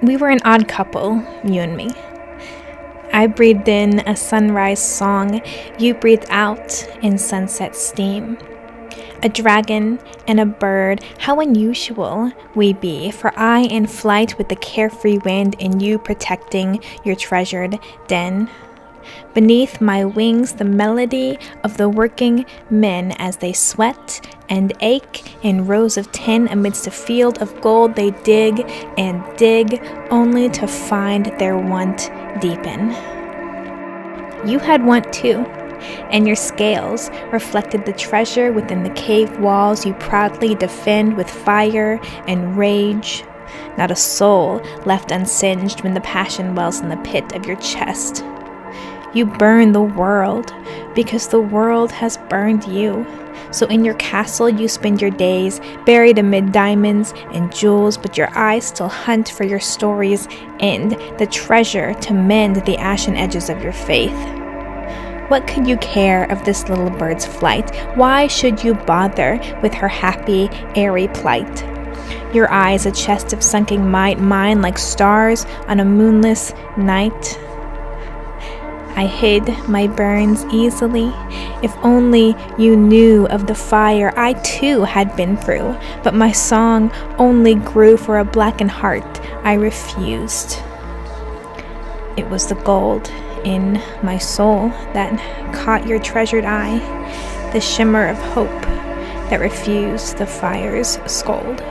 We were an odd couple, you and me. I breathed in a sunrise song, you breathed out in sunset steam. A dragon and a bird, how unusual we be, for I in flight with the carefree wind and you protecting your treasured den. Beneath my wings the melody of the working men as they sweat and ache in rows of tin amidst a field of gold they dig and dig only to find their want deepen. You had want too, and your scales reflected the treasure within the cave walls you proudly defend with fire and rage. Not a soul left unsinged when the passion wells in the pit of your chest. You burn the world because the world has burned you. So in your castle you spend your days buried amid diamonds and jewels, but your eyes still hunt for your story's end, the treasure to mend the ashen edges of your faith. What could you care of this little bird's flight? Why should you bother with her happy, airy plight? Your eyes a chest of sunken might, mine like stars on a moonless night. I hid my burns easily. If only you knew of the fire I too had been through, but my song only grew for a blackened heart I refused. It was the gold in my soul that caught your treasured eye, the shimmer of hope that refused the fire's scold.